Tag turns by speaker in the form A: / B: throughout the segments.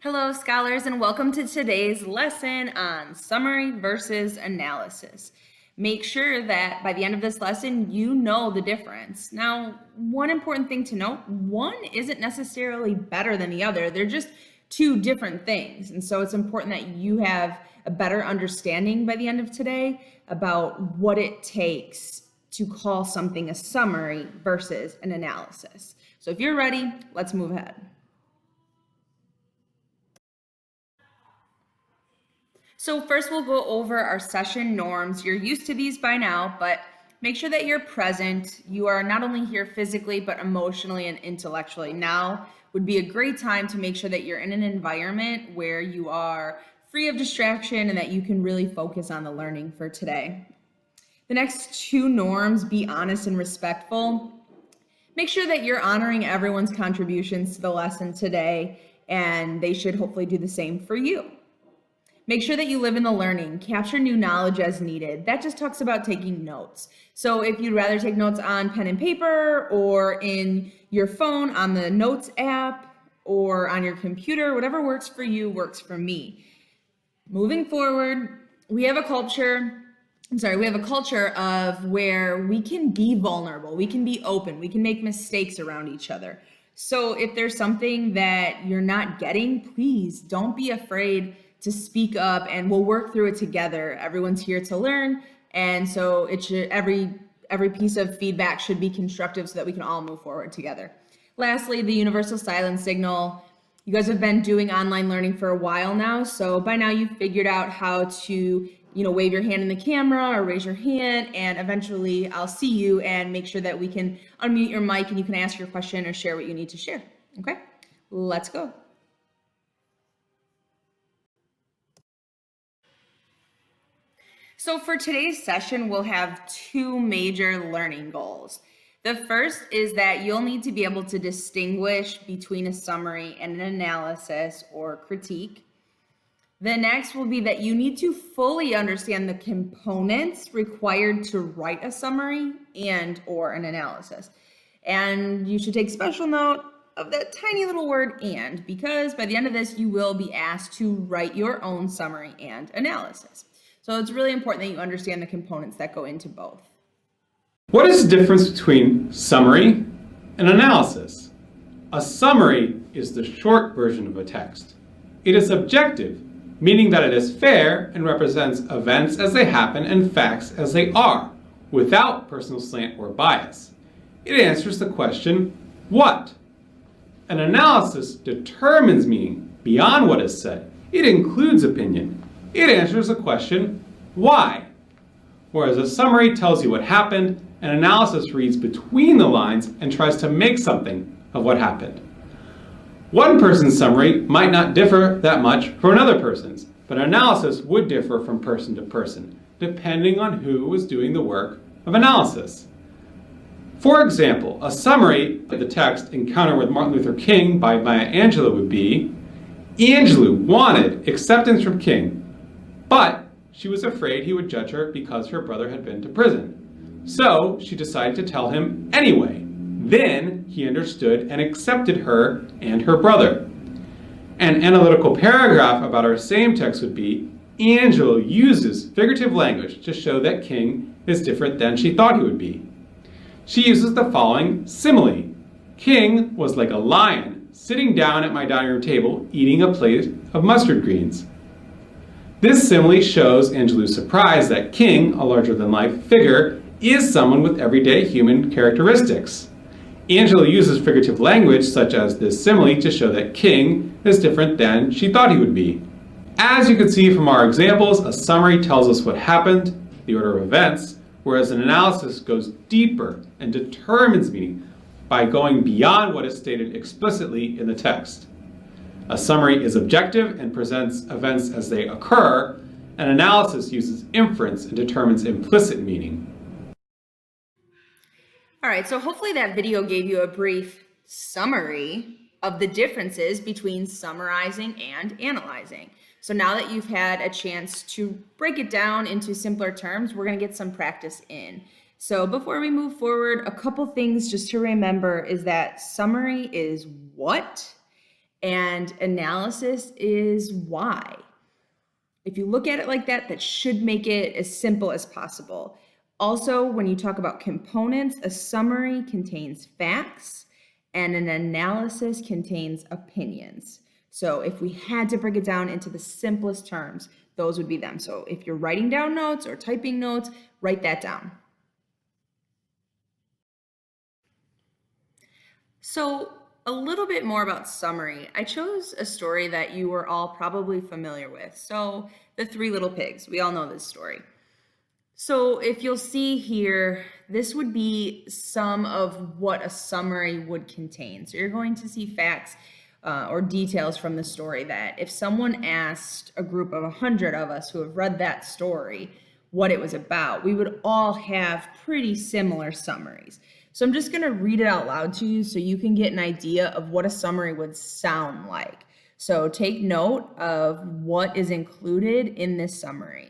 A: Hello, scholars, and welcome to today's lesson on summary versus analysis. Make sure that by the end of this lesson, you know the difference. Now, one important thing to note, one isn't necessarily better than the other. They're just two different things. And so it's important that you have a better understanding by the end of today about what it takes to call something a summary versus an analysis. So if you're ready, let's move ahead. So first we'll go over our session norms. You're used to these by now, but make sure that you're present. You are not only here physically, but emotionally and intellectually. Now would be a great time to make sure that you're in an environment where you are free of distraction and that you can really focus on the learning for today. The next two norms, be honest and respectful. Make sure that you're honoring everyone's contributions to the lesson today, and they should hopefully do the same for you. Make sure that you live in the learning, capture new knowledge as needed. That just talks about taking notes. So if you'd rather take notes on pen and paper or in your phone on the notes app or on your computer, whatever works for you works for me. Moving forward, we have a culture of where we can be vulnerable, we can be open, we can make mistakes around each other. So if there's something that you're not getting, please don't be afraid to speak up, and we'll work through it together. Everyone's here to learn, and so it should every piece of feedback should be constructive so that we can all move forward together. Lastly, the universal silence signal. You guys have been doing online learning for a while now, so by now you've figured out how to wave your hand in the camera or raise your hand, and eventually I'll see you and make sure that we can unmute your mic and you can ask your question or share what you need to share. Okay, let's go. So for today's session, we'll have two major learning goals. The first is that you'll need to be able to distinguish between a summary and an analysis or critique. The next will be that you need to fully understand the components required to write a summary and or an analysis. And you should take special note of that tiny little word "and," because by the end of this, you will be asked to write your own summary and analysis. So it's really important that you understand the components that go into both.
B: What is the difference between summary and analysis? A summary is the short version of a text. It is objective, meaning that it is fair and represents events as they happen and facts as they are, without personal slant or bias. It answers the question, what? An analysis determines meaning beyond what is said. It includes opinion. It answers the question, why? Whereas a summary tells you what happened, an analysis reads between the lines and tries to make something of what happened. One person's summary might not differ that much from another person's, but analysis would differ from person to person, depending on who was doing the work of analysis. For example, a summary of the text Encounter with Martin Luther King by Maya Angelou would be, Angelou wanted acceptance from King, but she was afraid he would judge her because her brother had been to prison. So she decided to tell him anyway. Then he understood and accepted her and her brother. An analytical paragraph about our same text would be, Angelou uses figurative language to show that King is different than she thought he would be. She uses the following simile. King was like a lion sitting down at my dining room table eating a plate of mustard greens. This simile shows Angelou's surprise that King, a larger-than-life figure, is someone with everyday human characteristics. Angelou uses figurative language such as this simile to show that King is different than she thought he would be. As you can see from our examples, a summary tells us what happened, the order of events, whereas an analysis goes deeper and determines meaning by going beyond what is stated explicitly in the text. A summary is objective and presents events as they occur. An analysis uses inference and determines implicit meaning.
A: All right, so hopefully that video gave you a brief summary of the differences between summarizing and analyzing. So now that you've had a chance to break it down into simpler terms, we're going to get some practice in. So before we move forward, a couple things just to remember is that summary is what And analysis is why. If you look at it like that, that should make it as simple as possible. Also, when you talk about components, a summary contains facts and an analysis contains opinions. So if we had to break it down into the simplest terms, those would be them. So if you're writing down notes or typing notes, write that down. So a little bit more about summary. I chose a story that you were all probably familiar with. So The Three Little Pigs, we all know this story. So if you'll see here, this would be some of what a summary would contain. So you're going to see facts or details from the story that if someone asked a group of 100 of us who have read that story what it was about, we would all have pretty similar summaries. So I'm just going to read it out loud to you so you can get an idea of what a summary would sound like. So take note of what is included in this summary.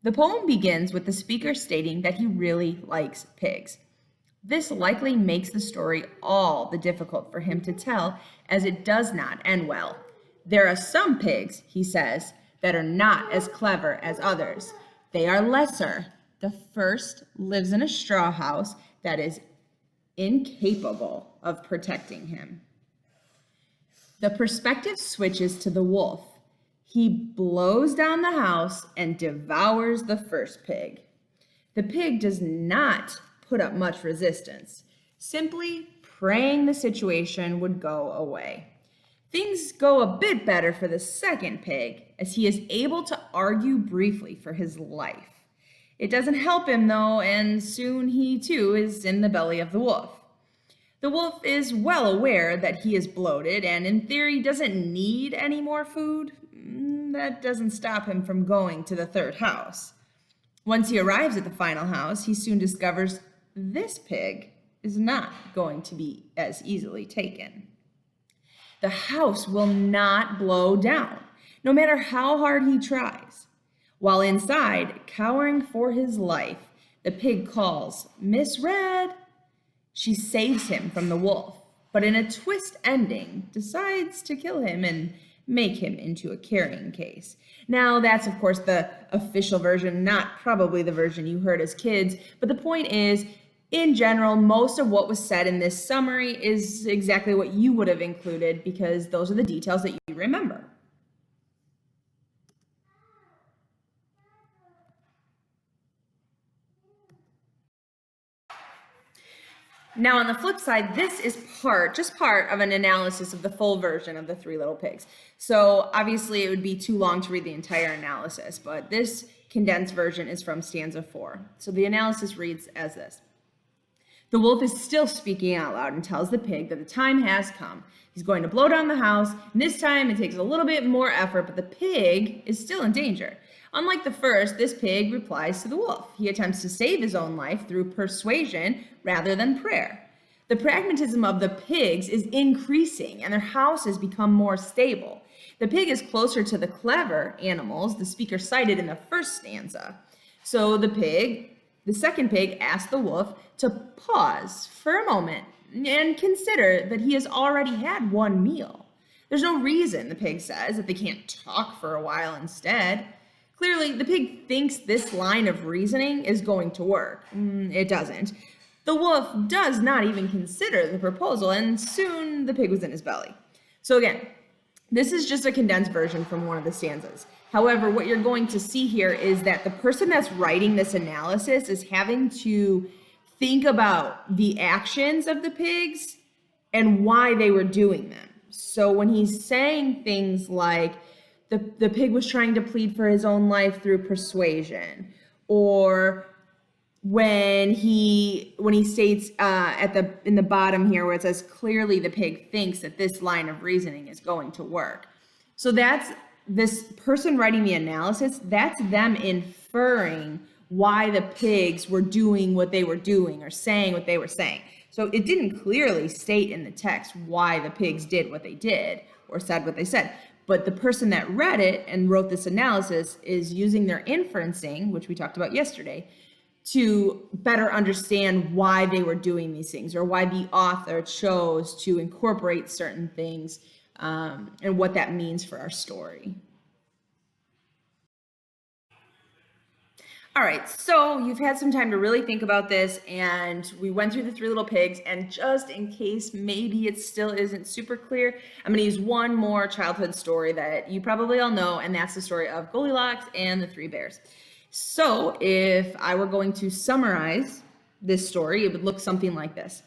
A: The poem begins with the speaker stating that he really likes pigs. This likely makes the story all the difficult for him to tell, as it does not end well. There are some pigs, he says, that are not as clever as others. They are lesser. The first lives in a straw house that is incapable of protecting him. The perspective switches to the wolf. He blows down the house and devours the first pig. The pig does not put up much resistance, simply praying the situation would go away. Things go a bit better for the second pig, as he is able to argue briefly for his life. It doesn't help him though, and soon he too is in the belly of the wolf. The wolf is well aware that he is bloated and in theory doesn't need any more food. That doesn't stop him from going to the third house. Once he arrives at the final house, he soon discovers this pig is not going to be as easily taken. The house will not blow down, no matter how hard he tries. While inside, cowering for his life, the pig calls, "Miss Red." She saves him from the wolf, but in a twist ending, decides to kill him and make him into a carrying case. Now, that's of course the official version, not probably the version you heard as kids, but the point is, in general, most of what was said in this summary is exactly what you would have included because those are the details that you remember. Now, on the flip side, this is just part of an analysis of the full version of The Three Little Pigs. So obviously it would be too long to read the entire analysis, but this condensed version is from stanza 4. So the analysis reads as this. The wolf is still speaking out loud and tells the pig that the time has come. He's going to blow down the house, and this time it takes a little bit more effort, but the pig is still in danger. Unlike the first, this pig replies to the wolf. He attempts to save his own life through persuasion rather than prayer. The pragmatism of the pigs is increasing, and their house has become more stable. The pig is closer to the clever animals the speaker cited in the first stanza. So the second pig asks the wolf to pause for a moment and consider that he has already had one meal. There's no reason, the pig says, that they can't talk for a while instead. Clearly, the pig thinks this line of reasoning is going to work. It doesn't. The wolf does not even consider the proposal, and soon the pig was in his belly. So again, this is just a condensed version from one of the stanzas. However, what you're going to see here is that the person that's writing this analysis is having to think about the actions of the pigs and why they were doing them. So when he's saying things like, the pig was trying to plead for his own life through persuasion, or when he states in the bottom here where it says clearly the pig thinks that this line of reasoning is going to work. So that's this person writing the analysis, that's them inferring why the pigs were doing what they were doing or saying what they were saying. So it didn't clearly state in the text why the pigs did what they did or said what they said. But the person that read it and wrote this analysis is using their inferencing, which we talked about yesterday, to better understand why they were doing these things or why the author chose to incorporate certain things, and what that means for our story. All right, so you've had some time to really think about this, and we went through the Three Little Pigs, and just in case maybe it still isn't super clear, I'm going to use one more childhood story that you probably all know, and that's the story of Goldilocks and the Three Bears. So if I were going to summarize this story, it would look something like this.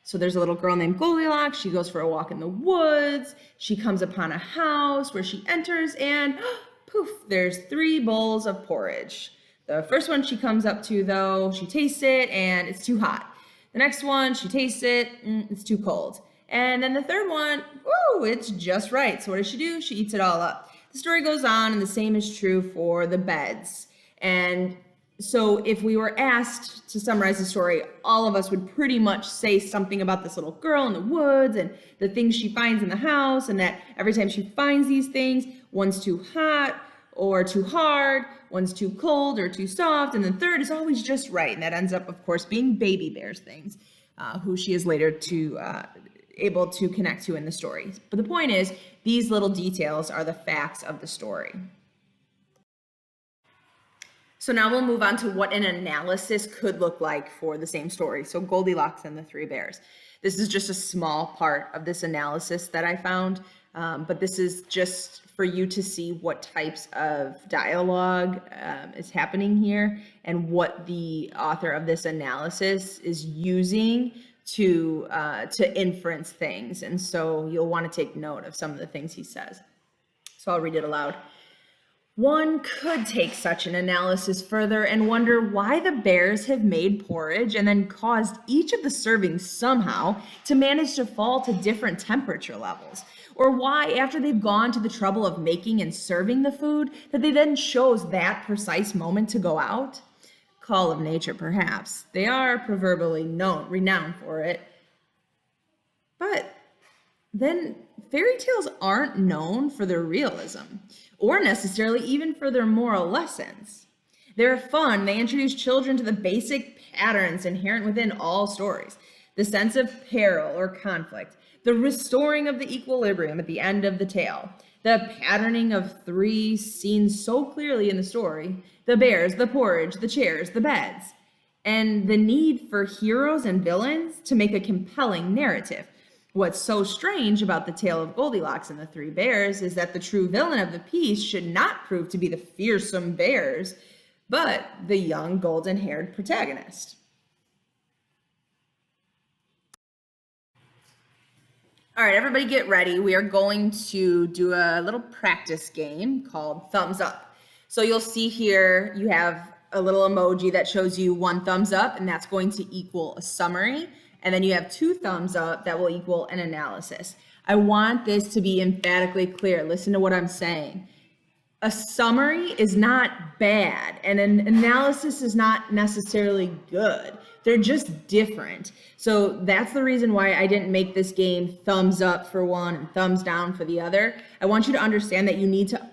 A: So there's a little girl named Goldilocks. She goes for a walk in the woods. She comes upon a house where she enters, and poof, there's 3 bowls of porridge. The first one she comes up to, though, she tastes it and it's too hot. The next one, she tastes it, it's too cold. And then the third one, woo, it's just right. So what does she do? She eats it all up. The story goes on, and the same is true for the beds. And so if we were asked to summarize the story, all of us would pretty much say something about this little girl in the woods and the things she finds in the house, and that every time she finds these things, one's too hot or too hard, one's too cold or too soft, and the third is always just right. And that ends up, of course, being Baby Bear's things, who she is later able to connect to in the story. But the point is, these little details are the facts of the story. So now we'll move on to what an analysis could look like for the same story. So Goldilocks and the Three Bears. This is just a small part of this analysis that I found, but this is just for you to see what types of dialogue is happening here and what the author of this analysis is using to inference things. And so you'll want to take note of some of the things he says. So I'll read it aloud. One could take such an analysis further and wonder why the bears have made porridge and then caused each of the servings somehow to manage to fall to different temperature levels. Or why, after they've gone to the trouble of making and serving the food, that they then chose that precise moment to go out. Call of nature, perhaps. They are proverbially renowned for it. But then fairy tales aren't known for their realism, or necessarily even for their moral lessons. They're fun. They introduce children to the basic patterns inherent within all stories. The sense of peril or conflict, the restoring of the equilibrium at the end of the tale, the patterning of 3 seen so clearly in the story, the bears, the porridge, the chairs, the beds, and the need for heroes and villains to make a compelling narrative. What's so strange about the tale of Goldilocks and the Three Bears is that the true villain of the piece should not prove to be the fearsome bears, but the young golden-haired protagonist. All right, everybody get ready. We are going to do a little practice game called Thumbs Up. So you'll see here you have a little emoji that shows you 1 thumbs up, and that's going to equal a summary. And then you have 2 thumbs up that will equal an analysis. I want this to be emphatically clear. Listen to what I'm saying. A summary is not bad, and an analysis is not necessarily good. They're just different. So that's the reason why I didn't make this game thumbs up for one and thumbs down for the other. I want you to understand that you need to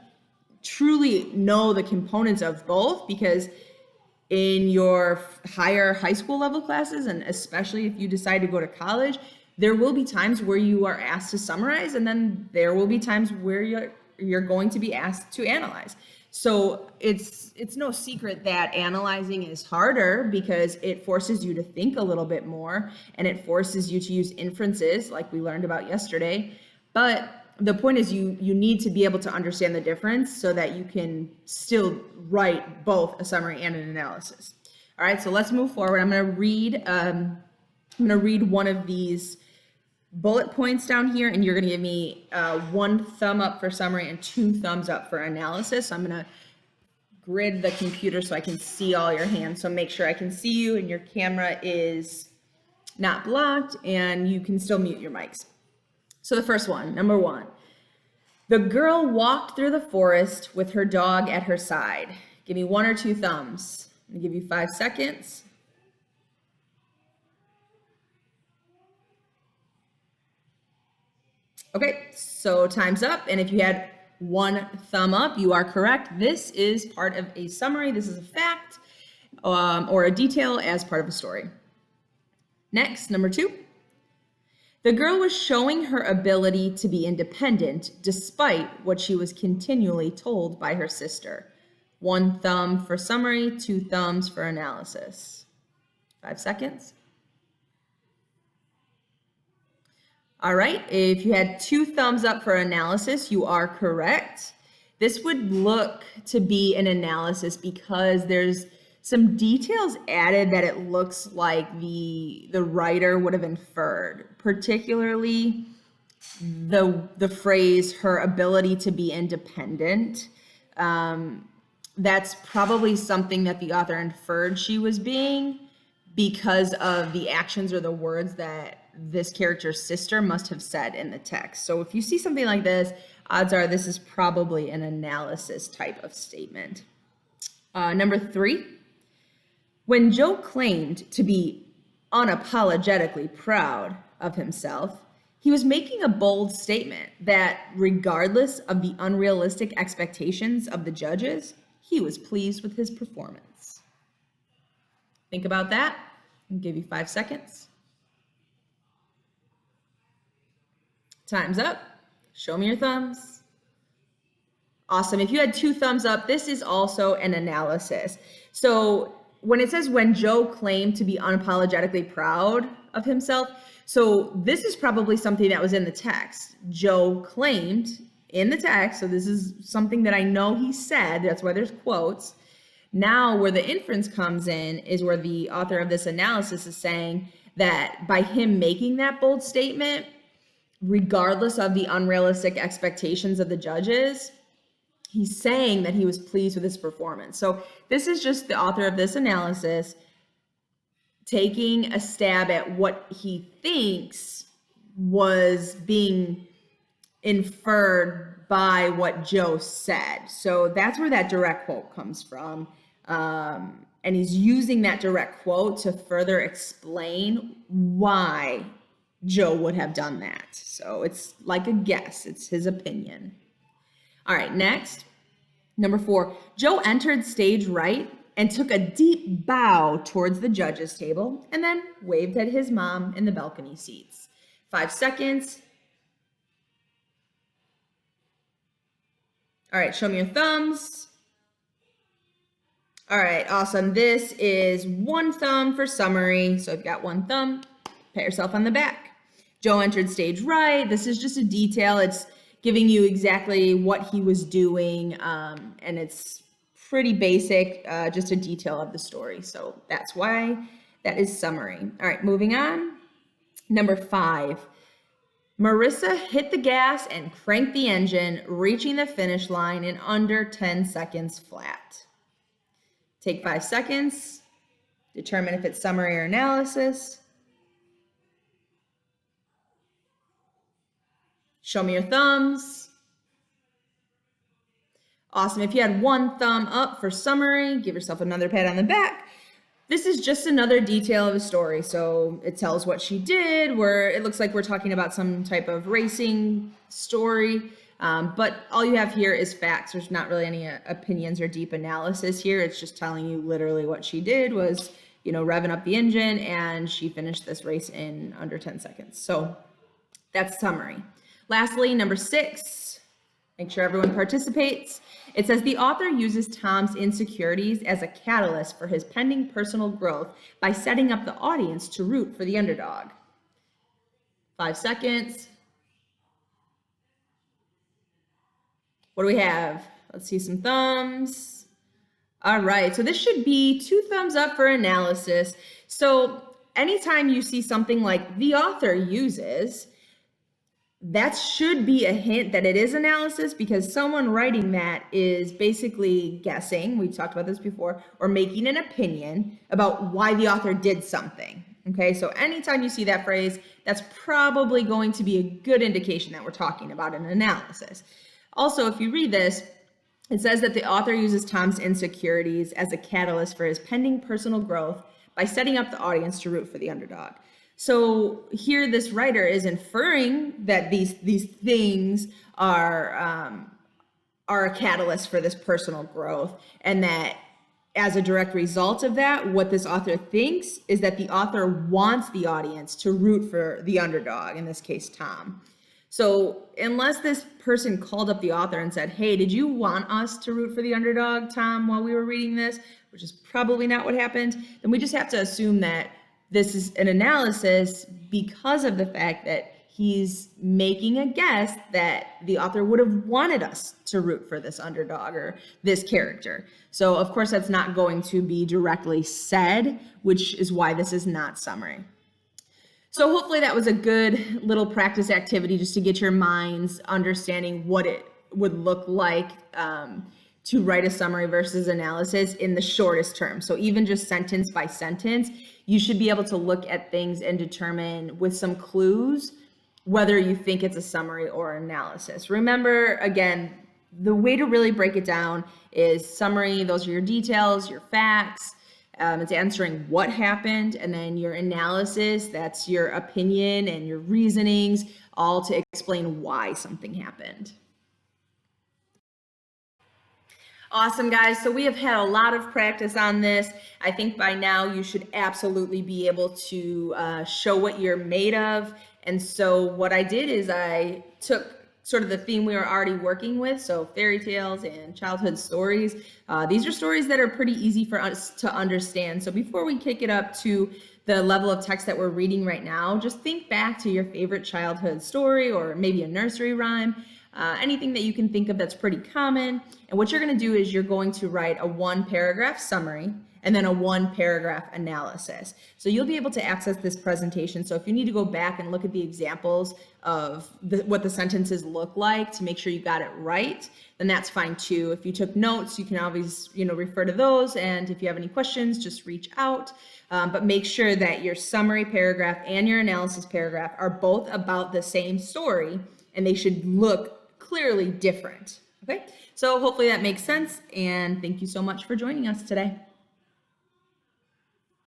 A: truly know the components of both, because in your higher high school level classes, and especially if you decide to go to college, there will be times where you are asked to summarize, and then there will be times where you're going to be asked to analyze. So it's no secret that analyzing is harder because it forces you to think a little bit more, and it forces you to use inferences like we learned about yesterday. But the point is you need to be able to understand the difference so that you can still write both a summary and an analysis. All right, so let's move forward. I'm going to read one of these bullet points down here, and you're going to give me 1 thumb up for summary and 2 thumbs up for analysis. So I'm going to grid the computer so I can see all your hands. So make sure I can see you and your camera is not blocked, and you can still mute your mics. So the first one, number 1. The girl walked through the forest with her dog at her side. Give me 1 or 2 thumbs. I'm going to give you 5 seconds. Okay, so time's up. And if you had 1 thumb up, you are correct. This is part of a summary. This is a fact. or a detail as part of a story. Next, number 2. The girl was showing her ability to be independent despite what she was continually told by her sister. 1 thumb for summary, 2 thumbs for analysis. 5 seconds. All right, if you had 2 thumbs up for analysis, you are correct. This would look to be an analysis because there's some details added that it looks like the writer would have inferred, particularly the phrase her ability to be independent. That's probably something that the author inferred she was being because of the actions or the words that this character's sister must have said in the text. So if you see something like this, odds are this is probably an analysis type of statement. Number 3, when Joe claimed to be unapologetically proud of himself, he was making a bold statement that regardless of the unrealistic expectations of the judges, he was pleased with his performance. Think about that. I'll give you 5 seconds. Time's up. Show me your thumbs. Awesome. If you had 2 thumbs up, this is also an analysis. So when it says when Joe claimed to be unapologetically proud of himself, so this is probably something that was in the text. Joe claimed in the text, so this is something that I know he said, that's why there's quotes. Now where the inference comes in is where the author of this analysis is saying that by him making that bold statement, regardless of the unrealistic expectations of the judges, he's saying that he was pleased with his performance. So this is just the author of this analysis taking a stab at what he thinks was being inferred by what Joe said. So that's where that direct quote comes from. And he's using that direct quote to further explain why Joe would have done that. So it's like a guess. It's his opinion. All right, next. Number 4, Joe entered stage right and took a deep bow towards the judges' table and then waved at his mom in the balcony seats. 5 seconds. All right, show me your thumbs. All right, awesome. This is 1 thumb for summary. So if you've got 1 thumb, pat yourself on the back. Joe entered stage right. This is just a detail. It's giving you exactly what he was doing, and it's pretty basic, just a detail of the story. So that's why that is summary. All right, moving on. Number 5, Marissa hit the gas and cranked the engine, reaching the finish line in under 10 seconds flat. Take 5 seconds, determine if it's summary or analysis. Show me your thumbs. Awesome. If you had 1 thumb up for summary, give yourself another pat on the back. This is just another detail of a story. So it tells what she did, where it looks like we're talking about some type of racing story. But all you have here is facts. There's not really any opinions or deep analysis here. It's just telling you literally what she did was, revving up the engine, and she finished this race in under 10 seconds. So that's summary. Lastly, number 6, make sure everyone participates. It says the author uses Tom's insecurities as a catalyst for his pending personal growth by setting up the audience to root for the underdog. 5 seconds. What do we have? Let's see some thumbs. All right, so this should be 2 thumbs up for analysis. So anytime you see something like the author uses, that should be a hint that it is analysis, because someone writing that is basically guessing, we've talked about this before, or making an opinion about why the author did something. Okay, so anytime you see that phrase, that's probably going to be a good indication that we're talking about an analysis. Also, if you read this, it says that the author uses Tom's insecurities as a catalyst for his pending personal growth by setting up the audience to root for the underdog. So here this writer is inferring that these things are a catalyst for this personal growth, and that as a direct result of that, what this author thinks is that the author wants the audience to root for the underdog, in this case, Tom. So unless this person called up the author and said, hey, did you want us to root for the underdog, Tom, while we were reading this, which is probably not what happened, then we just have to assume that this is an analysis because of the fact that he's making a guess that the author would have wanted us to root for this underdog or this character. So of course that's not going to be directly said, which is why this is not summary. So hopefully that was a good little practice activity just to get your minds understanding what it would look like to write a summary versus analysis in the shortest term. So even just sentence by sentence, you should be able to look at things and determine with some clues whether you think it's a summary or analysis. Remember, again, the way to really break it down is summary, those are your details, your facts, it's answering what happened, and then your analysis, that's your opinion and your reasonings, all to explain why something happened. Awesome, guys. So we have had a lot of practice on this. I think by now you should absolutely be able to show what you're made of. And so what I did is I took sort of the theme we were already working with, so fairy tales and childhood stories. These are stories that are pretty easy for us to understand. So before we kick it up to the level of text that we're reading right now, just think back to your favorite childhood story or maybe a nursery rhyme, anything that you can think of that's pretty common. And what you're going to do is you're going to write a 1-paragraph summary and then a 1-paragraph analysis. So you'll be able to access this presentation. So if you need to go back and look at the examples of what the sentences look like to make sure you got it right, then that's fine too. If you took notes, you can always refer to those. And if you have any questions, just reach out. But make sure that your summary paragraph and your analysis paragraph are both about the same story, and they should look clearly different. Okay, so hopefully that makes sense. And thank you so much for joining us today.